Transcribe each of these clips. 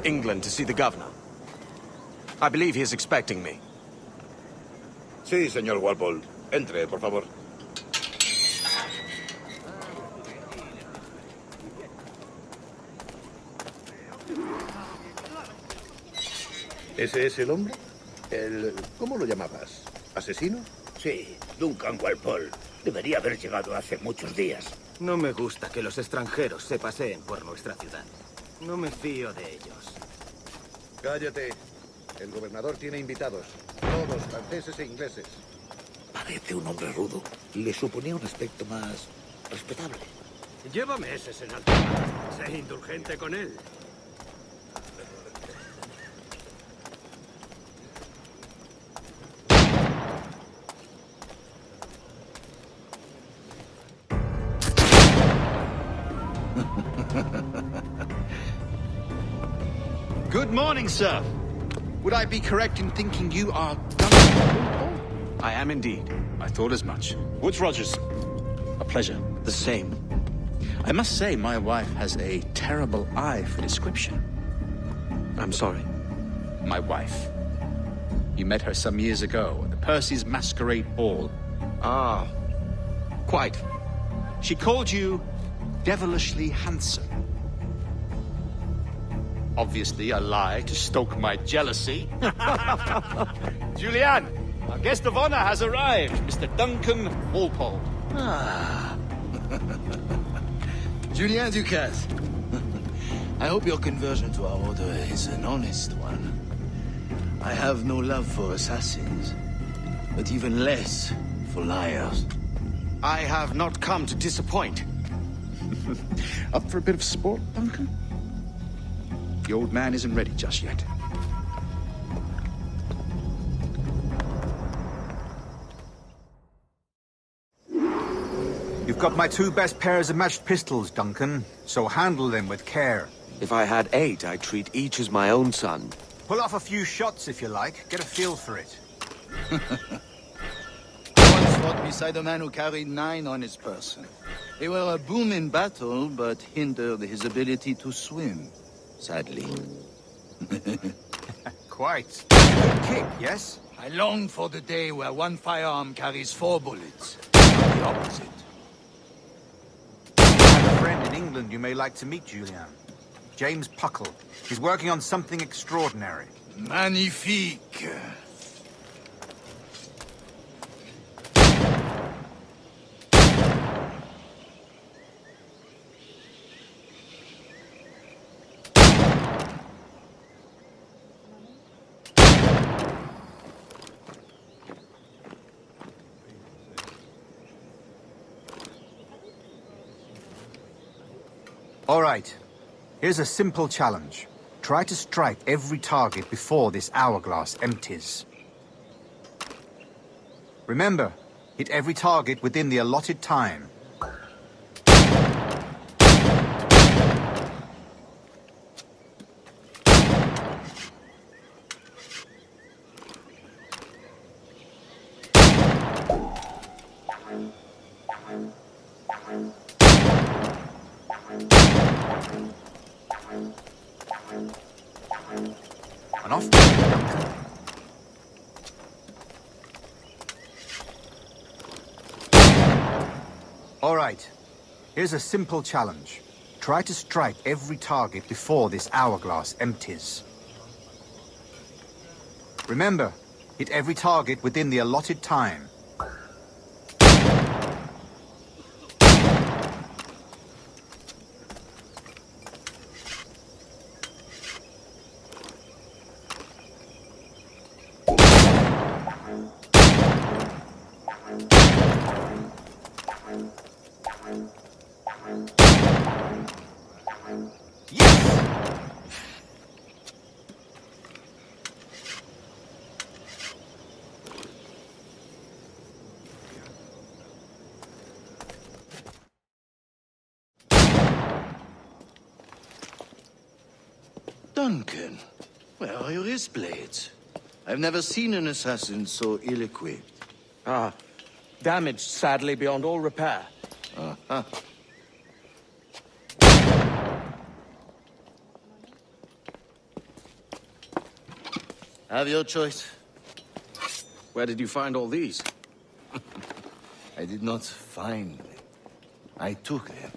England to see the governor. I believe he is expecting me. Sí, señor Walpole. Entre, por favor. ¿Ese es el hombre? ¿Cómo lo llamabas? ¿Asesino? Sí, Duncan Walpole. Debería haber llegado hace muchos días. No me gusta que los extranjeros se paseen por nuestra ciudad. No me fío de ellos. Cállate. El gobernador tiene invitados. Todos franceses e ingleses. Parece un hombre rudo. Le suponía un aspecto más respetable. Lleva meses en alta mar. Sé indulgente con él. Good morning, sir. Would I be correct in thinking you are Duncan? I am indeed. I thought as much. Woods Rogers. A pleasure. The same. I must say, my wife has a terrible eye for description. I'm sorry. My wife. You met her some years ago at the Percy's Masquerade Ball. Ah, quite. She called you devilishly handsome. Obviously a lie to stoke my jealousy. Julianne, our guest of honor has arrived, Mr. Duncan Walpole. Ah. Julien Ducasse. I hope your conversion to our order is an honest one. I have no love for assassins, but even less for liars. I have not come to disappoint. Up for a bit of sport, Duncan? The old man isn't ready just yet. You've got my 2 best pairs of matched pistols, Duncan, so handle them with care. If I had 8, I'd treat each as my own son. Pull off a few shots if you like. Get a feel for it. Once fought beside a man who carried 9 on his person. They were a boom in battle, but hindered his ability to swim, sadly. Quite. Good kick, yes? I long for the day where one firearm carries 4 bullets. Not the opposite. I have a friend in England you may like to meet, Julian. James Puckle. He's working on something extraordinary. Magnifique. All right. Here's a simple challenge. Try to strike every target before this hourglass empties. Remember, hit every target within the allotted time. And off. All right. Here's a simple challenge. Try to strike every target before this hourglass empties. Remember, hit every target within the allotted time. Duncan, where are your wrist blades? I've never seen an assassin so ill-equipped. Ah, damaged sadly beyond all repair. Uh-huh. Have your choice. Where did you find all these? I did not find them. I took them.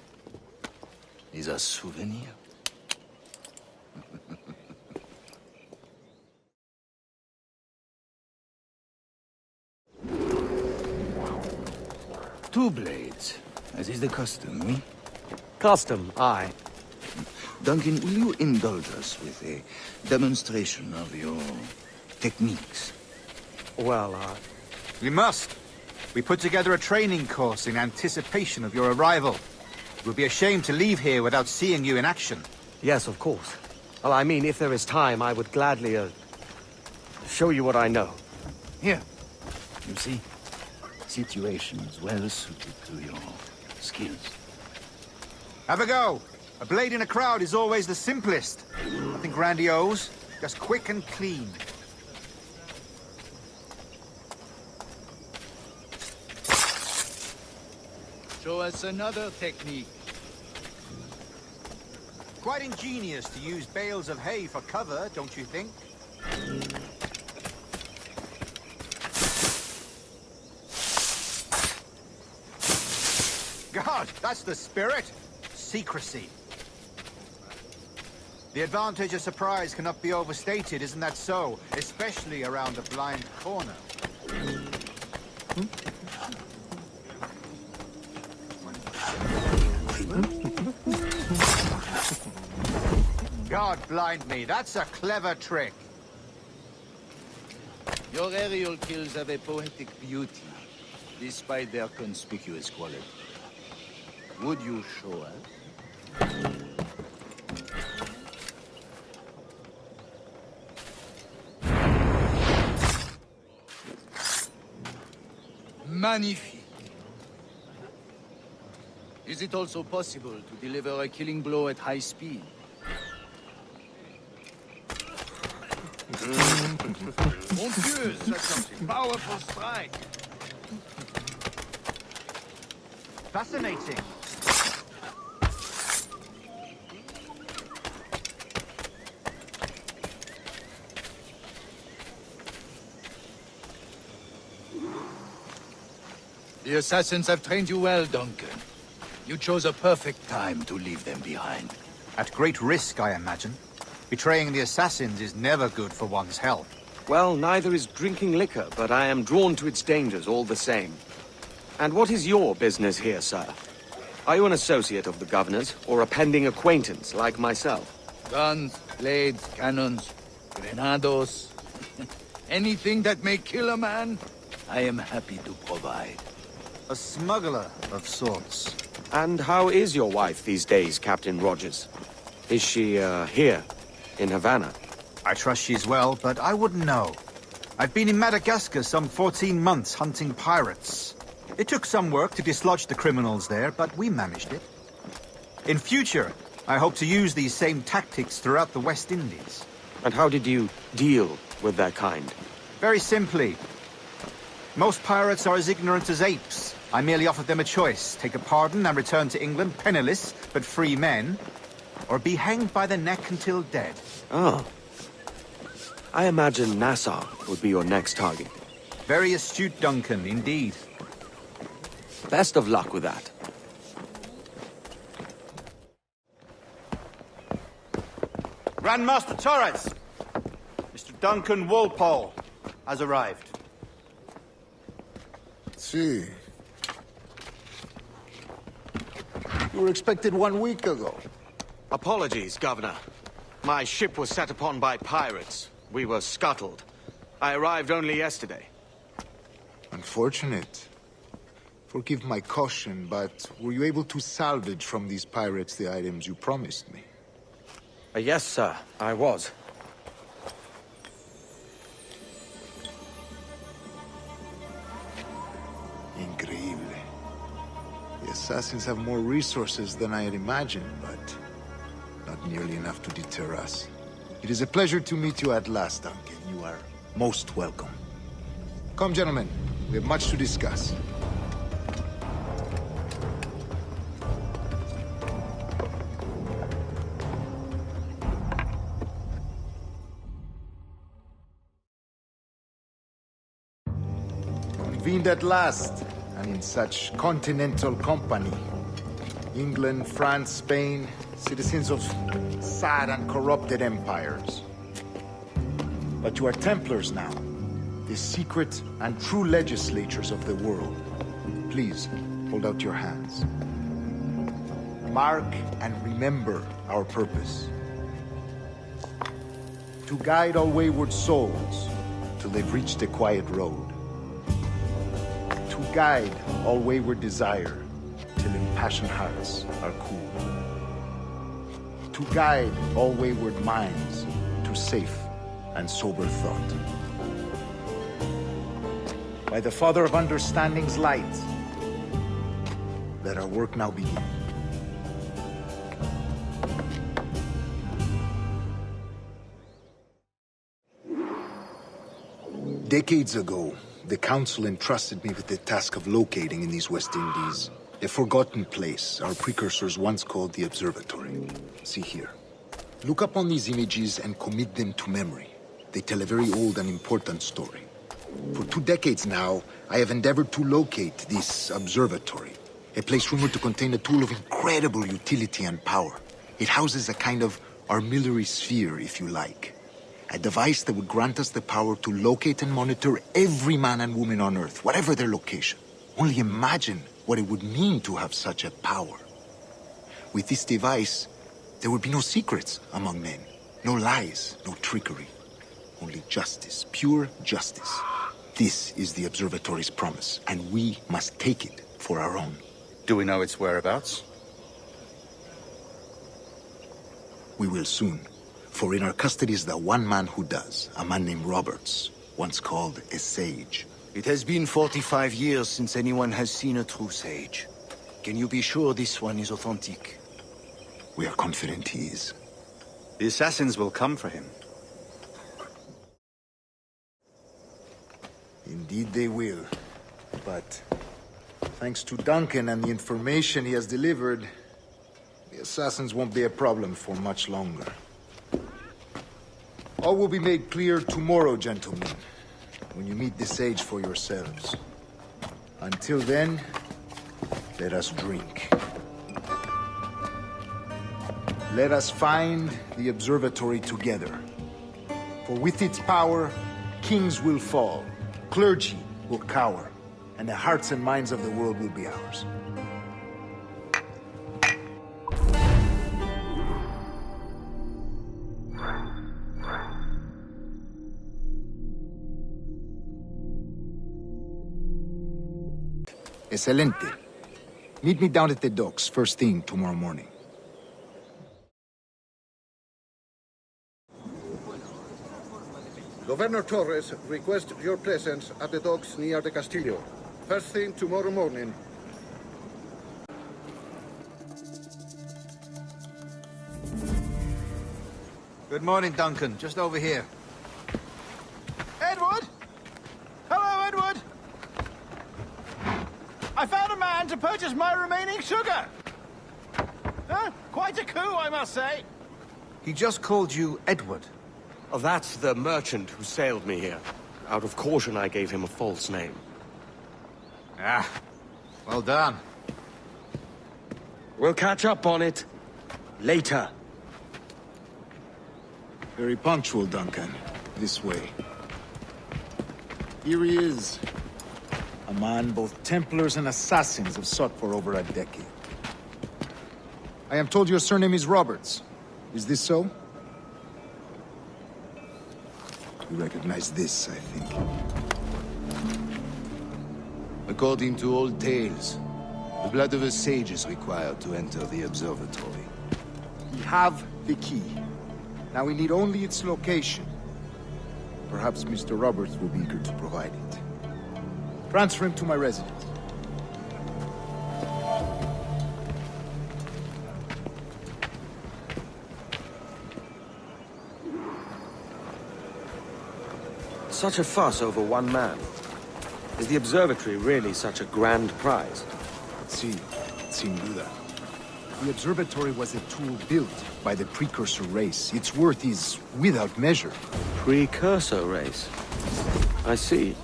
These are souvenirs. Two blades, as is the custom, me? Custom, aye. Duncan, will you indulge us with a demonstration of your techniques? Well, We must. We put together a training course in anticipation of your arrival. It would be a shame to leave here without seeing you in action. yes, of course. Well, I mean, if there is time, I would gladly, show you what I know. Here, you see, situations well suited to your skills. Have a go. A blade in a crowd is always the simplest. Nothing grandiose, just quick and clean. Show us another technique. Quite ingenious to use bales of hay for cover, don't you think? God, that's the spirit. Secrecy. The advantage of surprise cannot be overstated, isn't that so? Especially around a blind corner. God blind me, that's a clever trick. Your aerial kills have a poetic beauty, despite their conspicuous quality. Would you show us? Magnifique. Is it also possible to deliver a killing blow at high speed? Mon Dieu, such a powerful strike! Fascinating. The assassins have trained you well, Duncan. You chose a perfect time to leave them behind. At great risk, I imagine. Betraying the assassins is never good for one's health. Well, neither is drinking liquor, but I am drawn to its dangers all the same. And what is your business here, sir? Are you an associate of the governor's, or a pending acquaintance like myself? Guns, blades, cannons, grenados. Anything that may kill a man, I am happy to provide. A smuggler of sorts. And how is your wife these days, Captain Rogers? Is she, here, in Havana? I trust she's well, but I wouldn't know. I've been in Madagascar some 14 months hunting pirates. It took some work to dislodge the criminals there, but we managed it. In future, I hope to use these same tactics throughout the West Indies. And how did you deal with their kind? Very simply. Most pirates are as ignorant as apes. I merely offered them a choice. Take a pardon and return to England penniless, but free men. Or be hanged by the neck until dead. Oh. I imagine Nassau would be your next target. Very astute, Duncan, indeed. Best of luck with that. Grandmaster Torres! Mr. Duncan Walpole has arrived. See. You were expected 1 week ago. Apologies, Governor. My ship was set upon by pirates. We were scuttled. I arrived only yesterday. Unfortunate. Forgive my caution, but were you able to salvage from these pirates the items you promised me? Yes, sir, I was. Increíble. The assassins have more resources than I had imagined, but not nearly enough to deter us. It is a pleasure to meet you at last, Duncan. You are most welcome. Come, gentlemen. We have much to discuss. convened at last, and in such continental company. England, France, Spain, citizens of sad and corrupted empires. But you are Templars now, the secret and true legislatures of the world. Please, hold out your hands. Mark and remember our purpose. To guide all wayward souls till they've reached the quiet road. To guide all wayward desire till impassioned hearts are cool. To guide all wayward minds to safe and sober thought. By the Father of Understanding's light, let our work now begin. Decades ago, the Council entrusted me with the task of locating in these West Indies a forgotten place our precursors once called the Observatory. See here. Look upon these images and commit them to memory. They tell a very old and important story. For 2 decades now, I have endeavored to locate this observatory, a place rumored to contain a tool of incredible utility and power. It houses a kind of armillary sphere, if you like. A device that would grant us the power to locate and monitor every man and woman on Earth, whatever their location. Only imagine what it would mean to have such a power. With this device, there would be no secrets among men, no lies, no trickery. Only justice, pure justice. This is the Observatory's promise, and we must take it for our own. Do we know its whereabouts? We will soon. For in our custody is the one man who does, a man named Roberts, once called a sage. It has been 45 years since anyone has seen a true sage. Can you be sure this one is authentic? We are confident he is. The assassins will come for him. Indeed they will. But thanks to Duncan and the information he has delivered, the assassins won't be a problem for much longer. All will be made clear tomorrow, gentlemen, when you meet the sage for yourselves. Until then, let us drink. Let us find the observatory together. For with its power, kings will fall, clergy will cower, and the hearts and minds of the world will be ours. Excelente. Meet me down at the docks first thing tomorrow morning. Governor Torres requests your presence at the docks near the Castillo. First thing tomorrow morning. Good morning, Duncan. Just over here. Edward? Hello, Edward! I found a man to purchase my remaining sugar! Huh? Quite a coup, I must say. He just called you Edward. Oh, that's the merchant who sailed me here. Out of caution, I gave him a false name. Ah, well done. We'll catch up on it later. Very punctual, Duncan. This way. Here he is. A man both Templars and assassins have sought for over a decade. I am told your surname is Roberts. Is this so? You recognize this, I think. According to old tales, the blood of a sage is required to enter the observatory. We have the key. Now we need only its location. Perhaps Mr. Roberts will be eager to provide it. Transfer him to my residence. Such a fuss over one man. Is the observatory really such a grand prize? See, sin duda. The observatory was a tool built by the precursor race. Its worth is without measure. Precursor race. I see.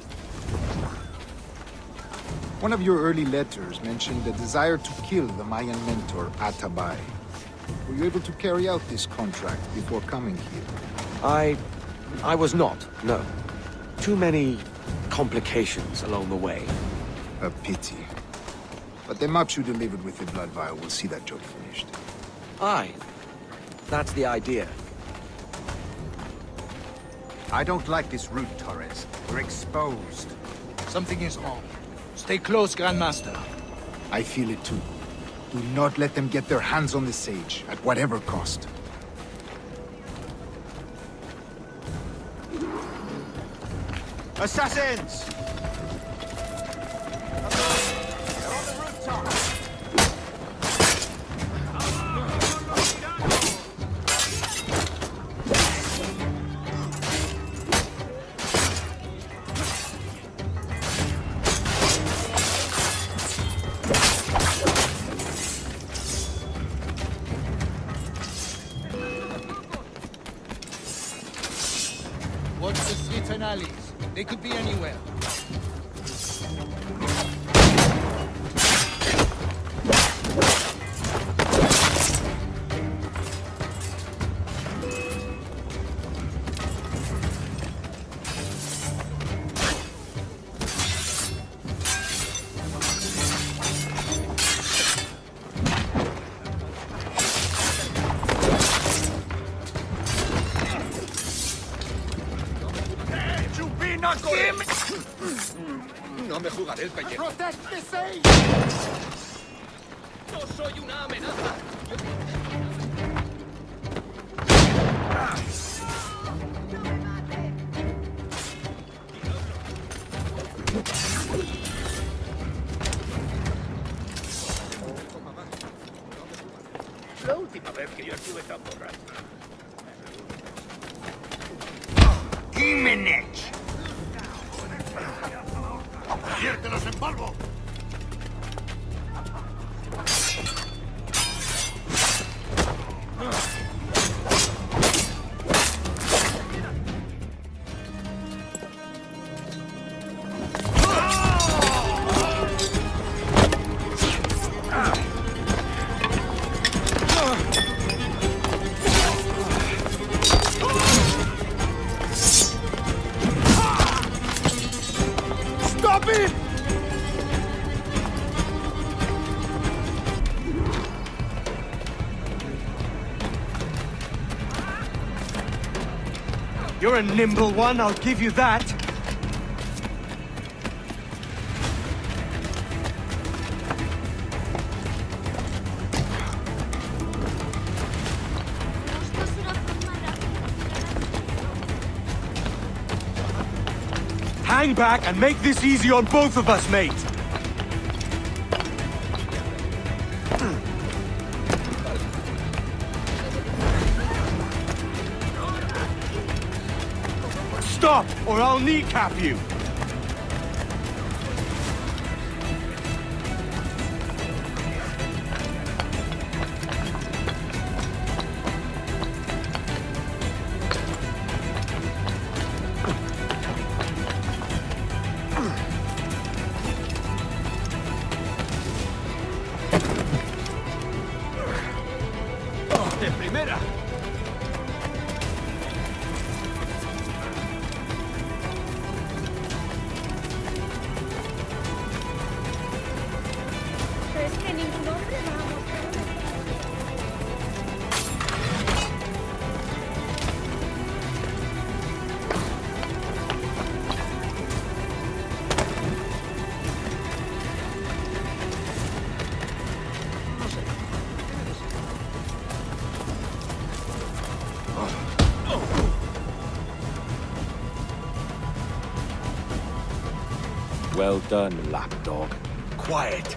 One of your early letters mentioned a desire to kill the Mayan mentor, Atabay. Were you able to carry out this contract before coming here? I was not, no. Too many complications along the way. A pity. But the maps you delivered with the blood vial will see that job finished. Aye. That's the idea. I don't like this route, Torres. We're exposed. Something is wrong. Stay close, Grandmaster. I feel it too. Do not let them get their hands on the sage, at whatever cost. Assassins! They're on the rooftop! Watch the streets and alleys. They could be anywhere. No me jugaré el pellejo. ¡No soy una amenaza! La última vez que yo estuve tan borracho. Jimenez! ¡Viértelos en polvo! Stop it! You're a nimble one, I'll give you that. Hang back and make this easy on both of us, mate. Stop, or I'll kneecap you. ¡De primera! Pero es que ningún hombre va a mostrar. Well done, lapdog. Quiet.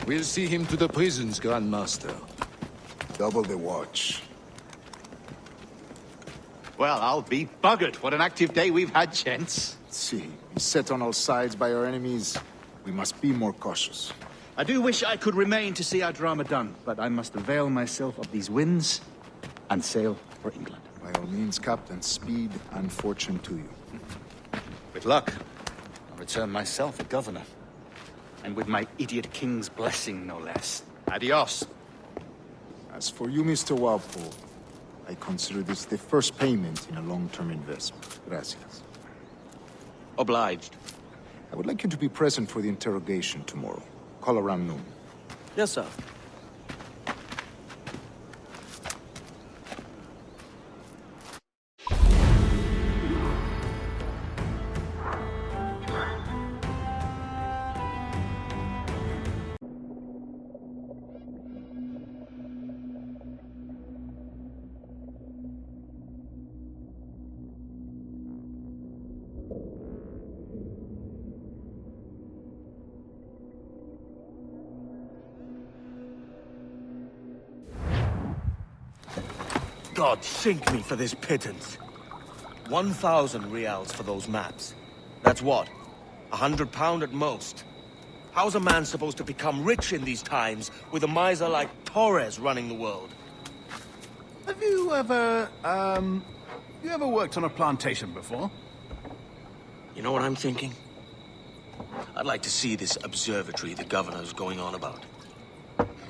We'll see him to the prisons, Grandmaster. Double the watch. Well, I'll be buggered. What an active day we've had, gents. See, set on all sides by our enemies. We must be more cautious. I do wish I could remain to see our drama done, but I must avail myself of these winds and sail for England. By all means, Captain, speed and fortune to you. With luck, I'll return myself a governor. And with my idiot king's blessing, no less. Adios. As for you, Mr. Walpole, I consider this the first payment in a long-term investment. Gracias. Obliged. I would like you to be present for the interrogation tomorrow. Call around noon. Yes, sir. God sink me for this pittance. 1,000 reals for those maps. That's what? £100 at most. How's a man supposed to become rich in these times with a miser like Torres running the world? Have you ever worked on a plantation before? You know what I'm thinking? I'd like to see this observatory the governor's going on about.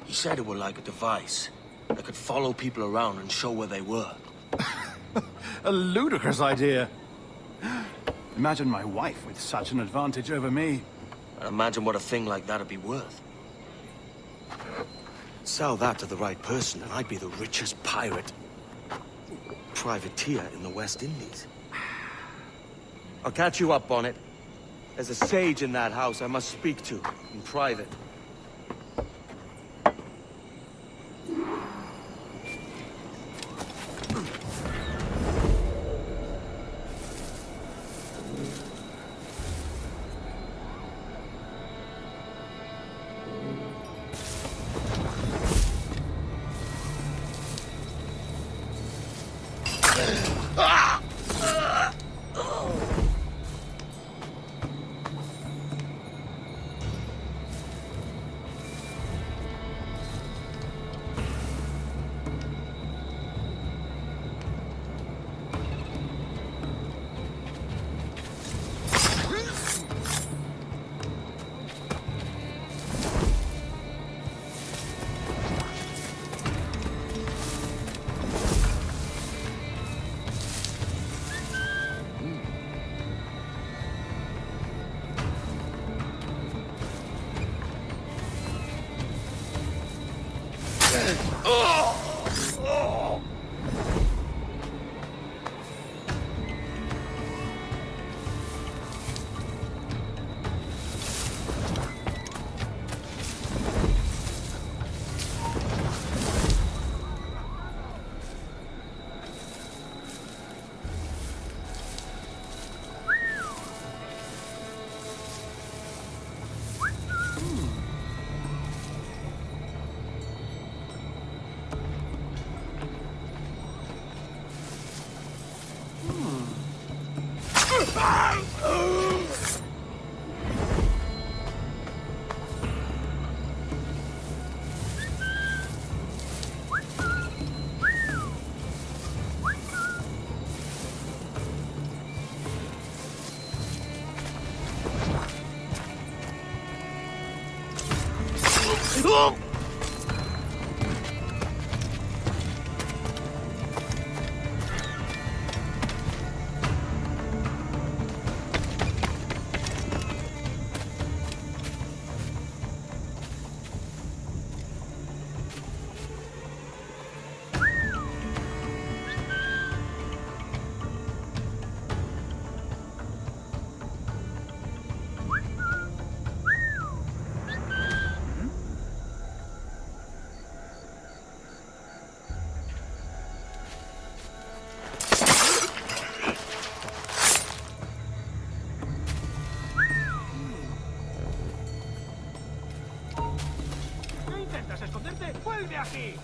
He said it were like a device that could follow people around and show where they were. A ludicrous idea. Imagine my wife with such an advantage over me. And imagine what a thing like that'd be worth. Sell that to the right person and I'd be the richest privateer in the West Indies. I'll catch you up on it. There's a sage in that house I must speak to in private. ¡Vuelve aquí!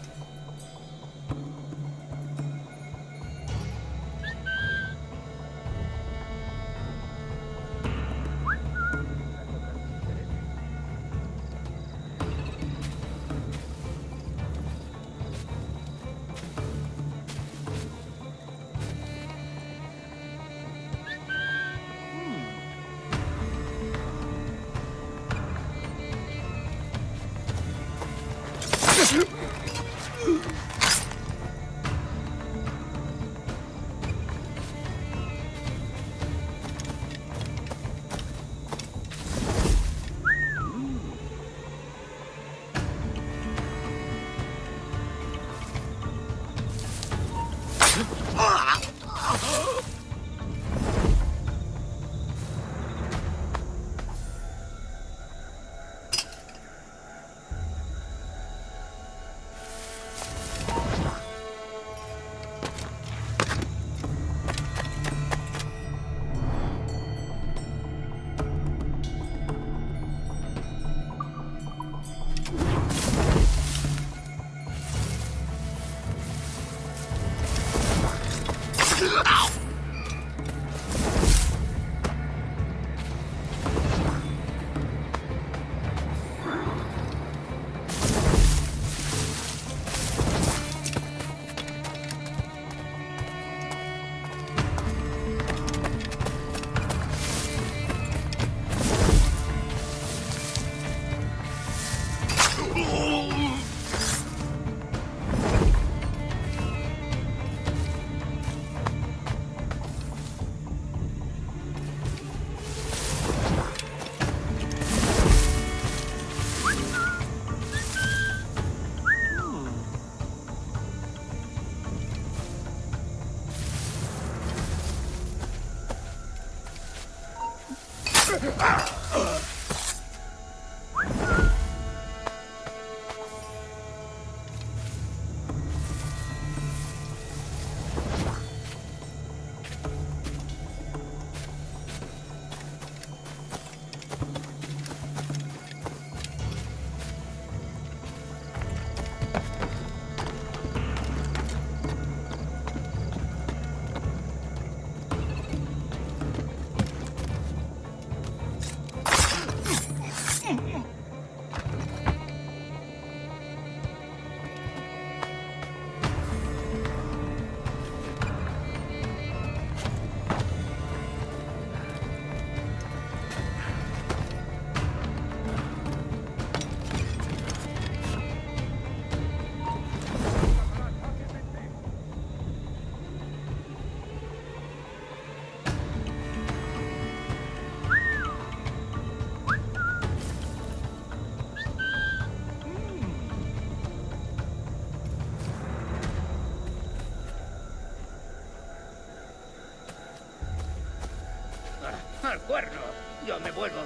¡Al cuerno! Yo me vuelvo.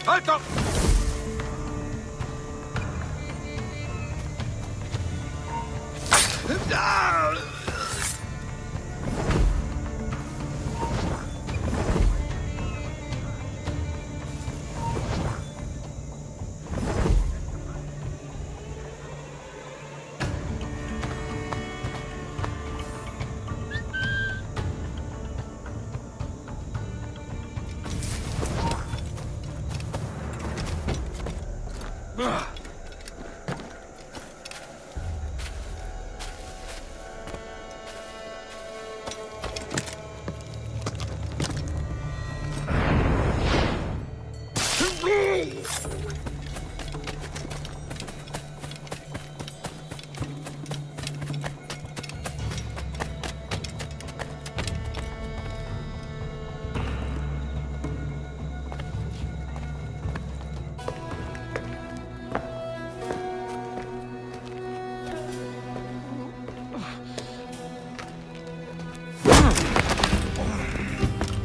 ¡Alto!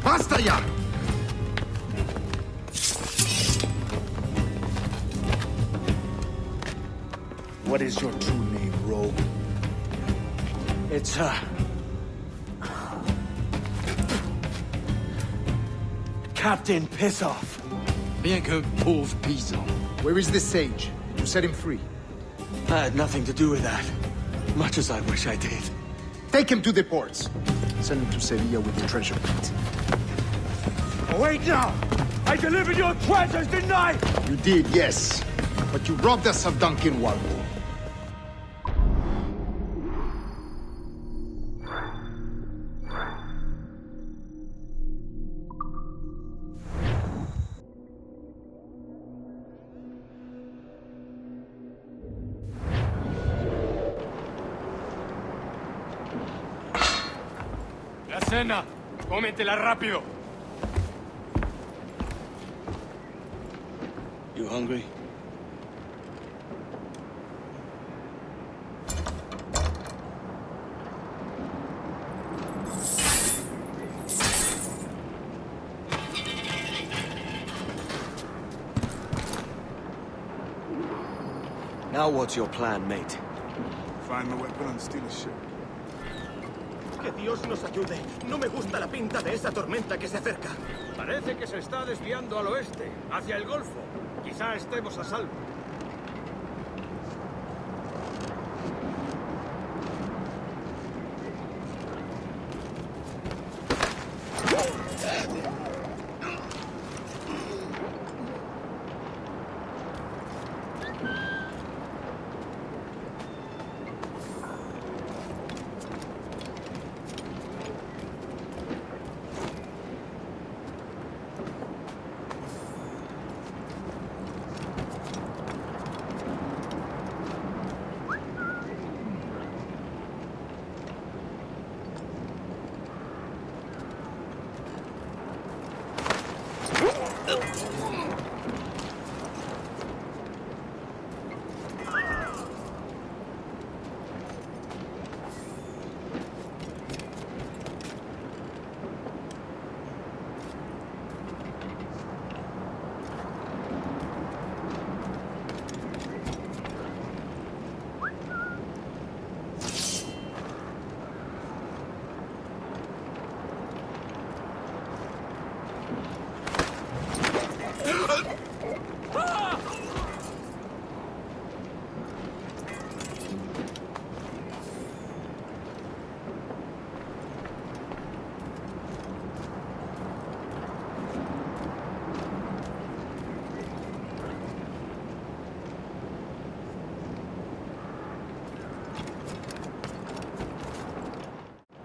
¡Basta ya! What is your true name, rogue? It's, Captain Pissoff. Bien que pauvre paysan. Where is the sage? Did you set him free? I had nothing to do with that. Much as I wish I did. Take him to the ports. Send him to Sevilla with the treasure plate. Wait now! I delivered your treasures, didn't I? You did, yes. But you robbed us of Duncan Waldo. La cena. Cómetela rápido. You hungry? Now what's your plan, mate? Find the weapon and steal a ship. Que Dios nos ayude. No me gusta la pinta de esa tormenta que se acerca. Parece que se está desviando al oeste, hacia el Golfo. Quizá estemos a salvo.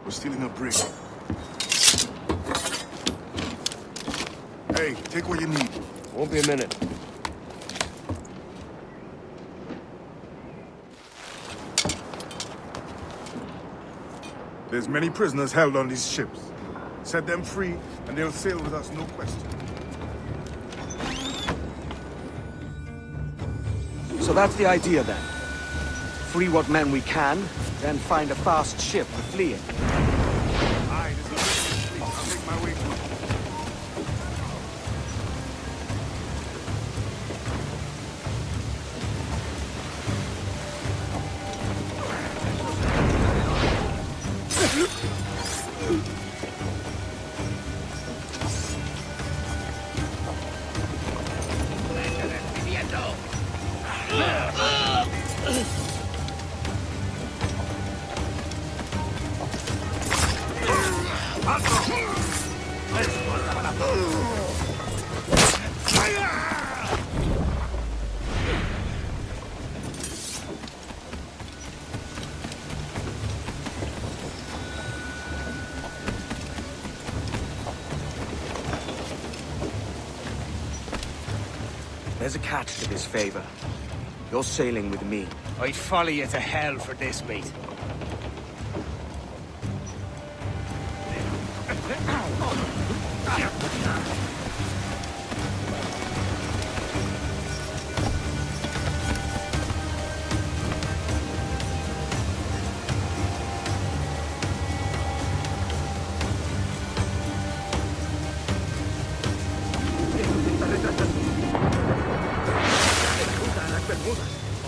We're stealing a brig. Hey, take what you need. Won't be a minute. There's many prisoners held on these ships. Set them free, and they'll sail with us, no question. So that's the idea then. Free what men we can, then find a fast ship to flee in. Aye, there's a British fleet. I'll make my way through. There's a catch to this favor. You're sailing with me. I'd follow you to hell for this, mate.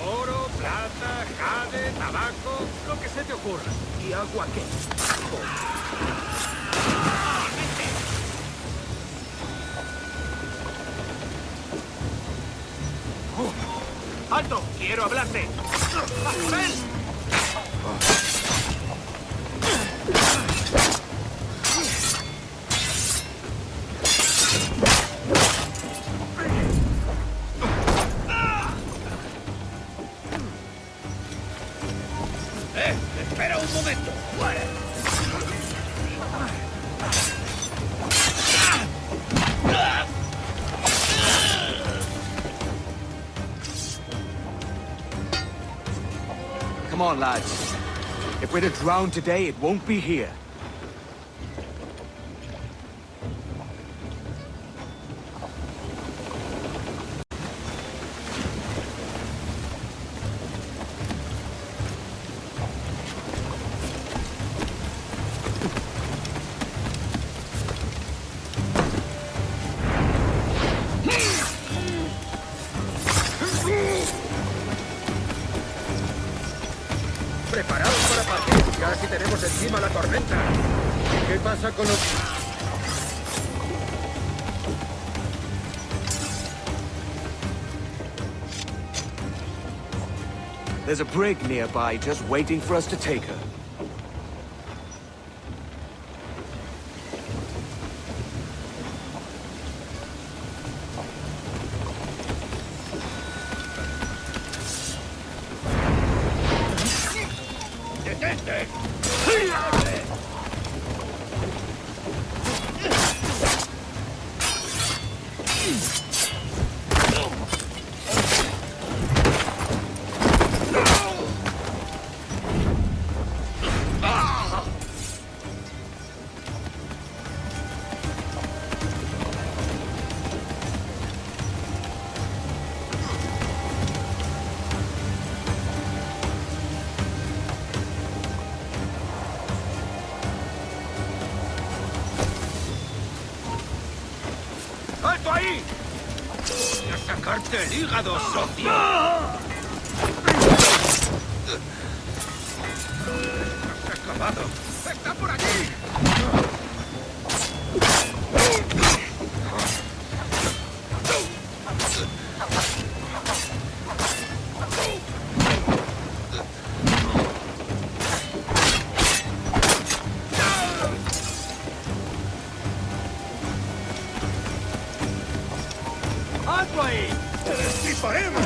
Oro, plata, jade, tabaco, lo que se te ocurra. ¿Y agua qué? ¡Alto! ¡Quiero hablarte! ¡A por él! ¡Espera un momento! Come on, lads. If we're to drown today, it won't be here. ¡Preparaos para partir! ¡Casi tenemos encima la tormenta! ¿Qué pasa con los...? There's a brig nearby just waiting for us to take her. ¡Detente! ¡Alto ahí! ¡Voy a sacarte el hígado, socio! ¡Se ha acabado! ¡Está por allí! ¡Alto ahí! ¡Te destriparemos!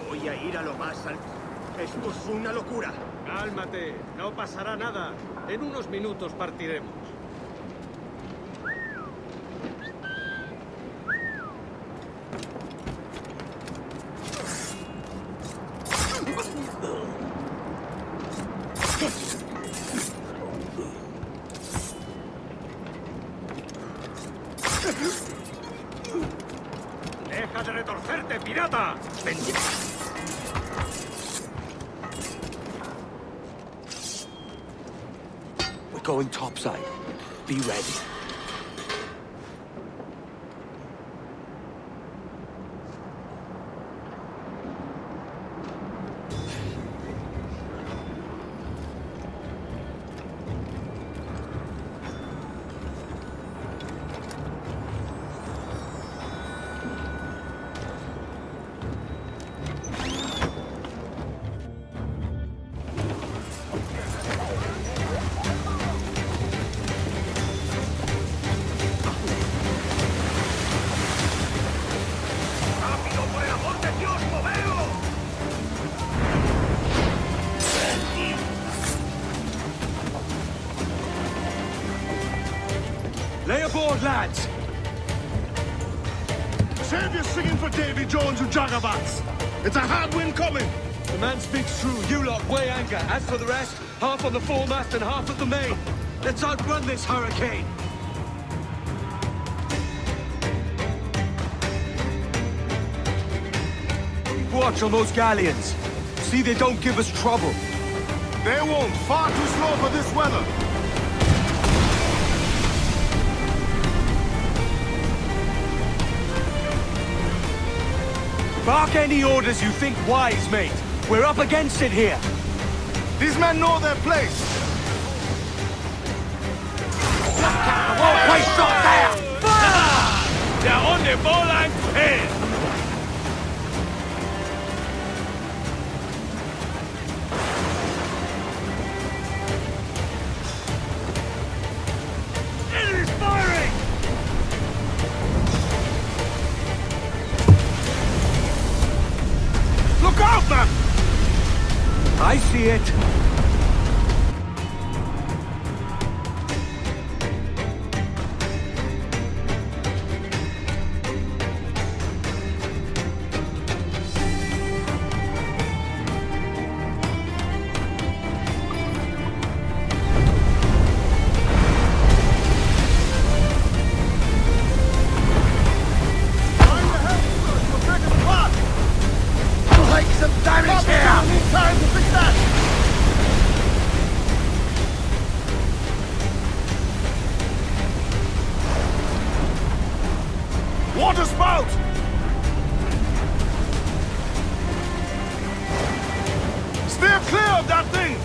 Voy a ir a lo más alto. Esto es una locura. Cálmate, no pasará nada. En unos minutos partiremos. ¡Deja de retorcerte, pirata! ¡Ven ya! We're going topside. Be ready. Lay aboard, lads! Save your singing for Davy Jones, you jagabats! It's a hard wind coming! The man speaks true. You lot weigh anchor. As for the rest, half on the foremast and half at the main. Let's outrun this hurricane! Watch on those galleons. See they don't give us trouble. They won't. Far too slow for this weather. Bark any orders you think wise, mate. We're up against it here. These men know their place. Place shot there! They're on the ball line to hit. Enemy's firing! Look out, man! I see it. Water spout! Steer clear of that thing!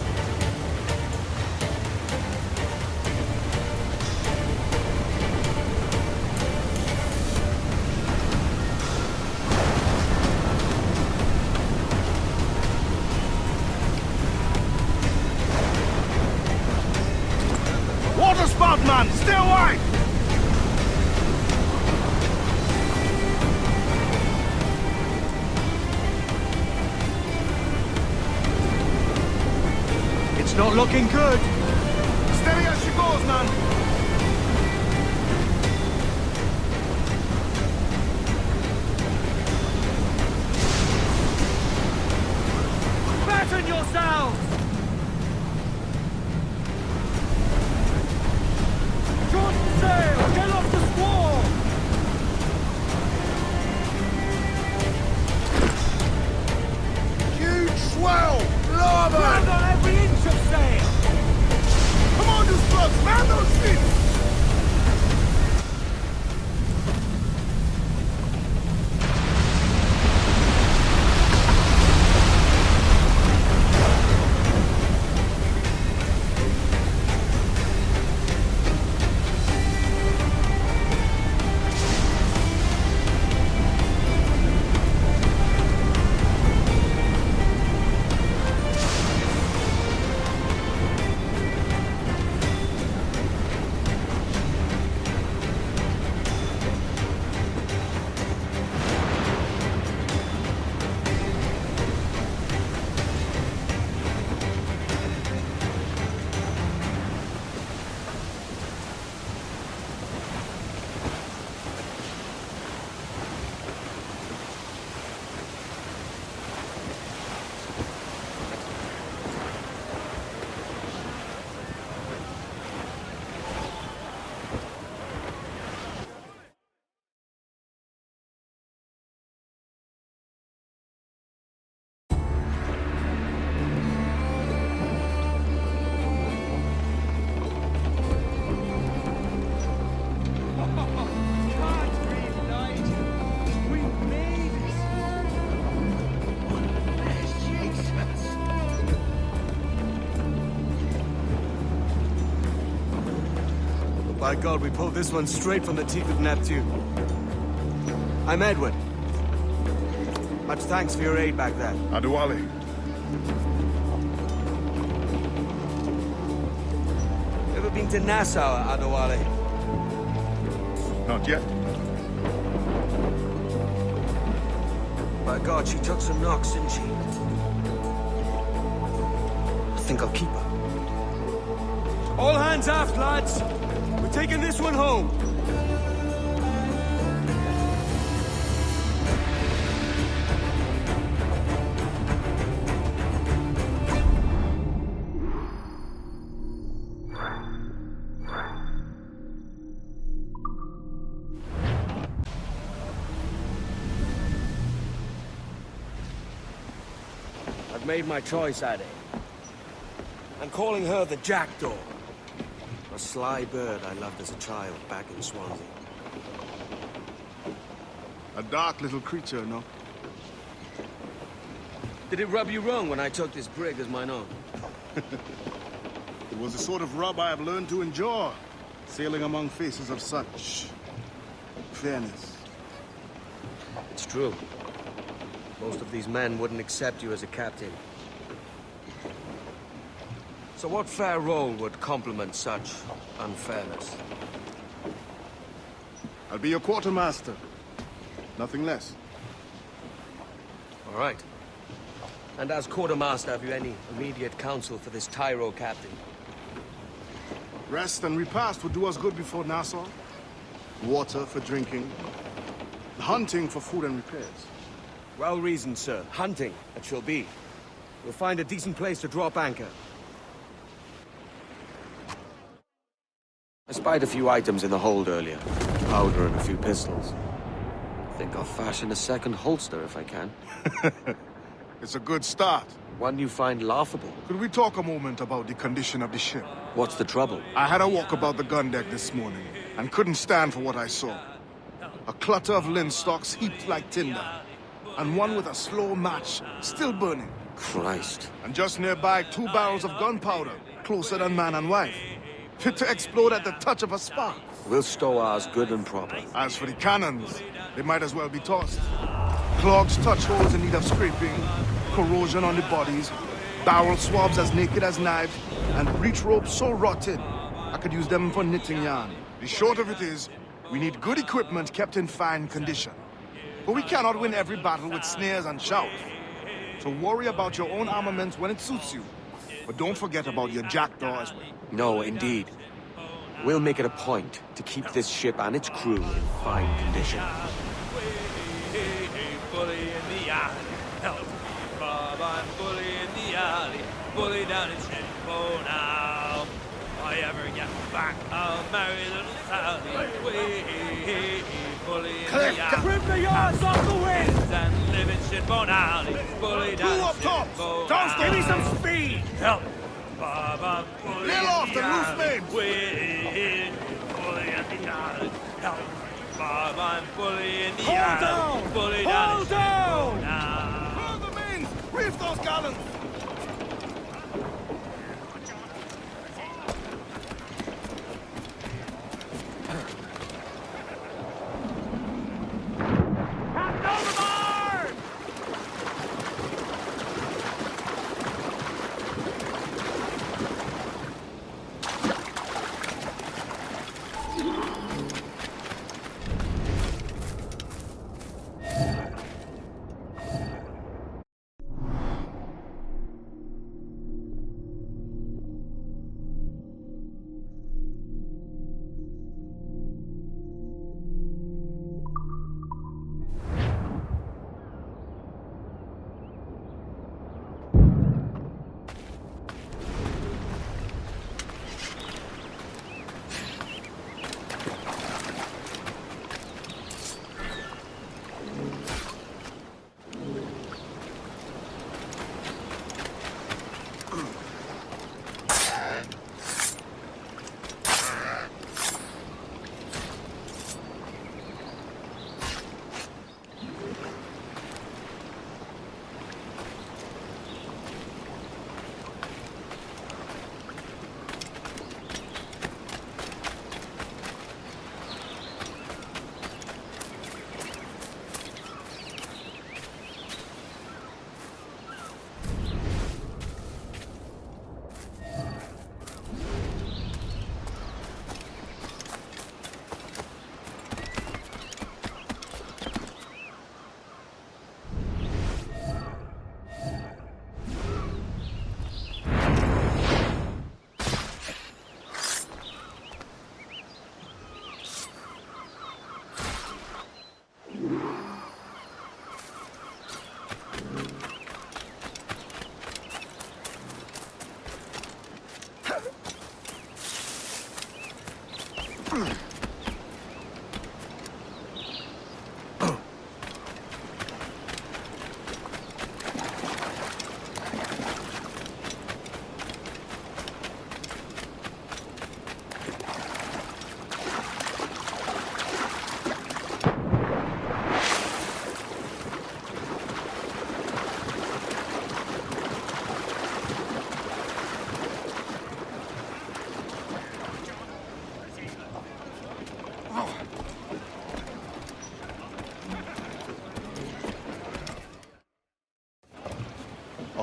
Water spout, man! Stay wide! It's not looking good. Steady as she goes, man! Batten yourselves! Short sail! Get off the squall! Huge swell! Larboard! Land on every inch of sail! Come on, you slugs! Man those feet! By God, we pulled this one straight from the teeth of Neptune. I'm Edward. Much thanks for your aid back then. Adewale. Ever been to Nassau, Adewale? Not yet. By God, she took some knocks, didn't she? I think I'll keep her. All hands aft, lads! We're taking this one home. made my choice, Ade. I'm calling her the Jackdaw. A sly bird I loved as a child back in Swansea. A dark little creature, no? Did it rub you wrong when I took this brig as mine own? It was the sort of rub I have learned to endure, sailing among faces of such fairness. It's true. Most of these men wouldn't accept you as a captain. So what fair role would complement such unfairness? I'll be your quartermaster. Nothing less. All right. And as quartermaster, have you any immediate counsel for this Tyro captain? Rest and repast would do us good before Nassau. Water for drinking. Hunting for food and repairs. Well reasoned, sir. Hunting, it shall be. We'll find a decent place to drop anchor. I spied a few items in the hold earlier. Powder and a few pistols. Think I'll fashion a second holster if I can. It's a good start. One you find laughable. Could we talk a moment about the condition of the ship? What's the trouble? I had a walk about the gun deck this morning, and couldn't stand for what I saw. A clutter of linstocks heaped like tinder, and one with a slow match, still burning. Christ. And just nearby, 2 barrels of gunpowder, closer than man and wife. Fit to explode at the touch of a spark. We'll stow ours good and proper. As for the cannons, they might as well be tossed. Clogs touch holes in need of scraping, corrosion on the bodies, barrel swabs as naked as knives, and breech ropes so rotted, I could use them for knitting yarn. The short of it is, we need good equipment kept in fine condition. But we cannot win every battle with snares and shouts. So worry about your own armament when it suits you. But don't forget about your jackdaw as well. No, indeed. We'll make it a point to keep this ship and its crew in fine condition. Bully in the alley, help me, Bob, I'm bully in the alley, bully down in Shimbo now. If I ever get back, I'll marry little Sally. Bully in the alley. Rip the yards off the wind! And live in Shitbone Alley, bully down in Shitbone Alley. Give me some speed! Help me, Bob, I'm bully Nail off the loose main! Bully in the alley, help me. Bob, I'm bully in the Hold alley. down! Bully Hold down! now. Further mains! Reef those gallons!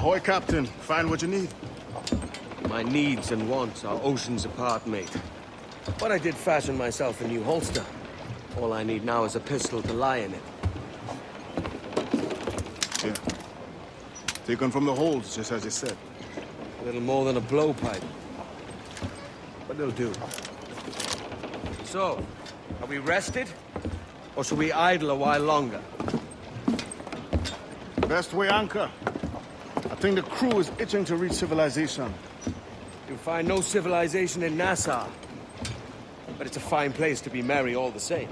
Ahoy, Captain. Find what you need. My needs and wants are oceans apart, mate. But I did fashion myself a new holster. All I need now is a pistol to lie in it. Yeah. Taken from the holds, just as you said. A little more than a blowpipe. But they'll do. So, are we rested? Or shall we idle a while longer? Best way anchor. I think the crew is itching to reach civilization. You'll find no civilization in Nassau. But it's a fine place to be merry all the same.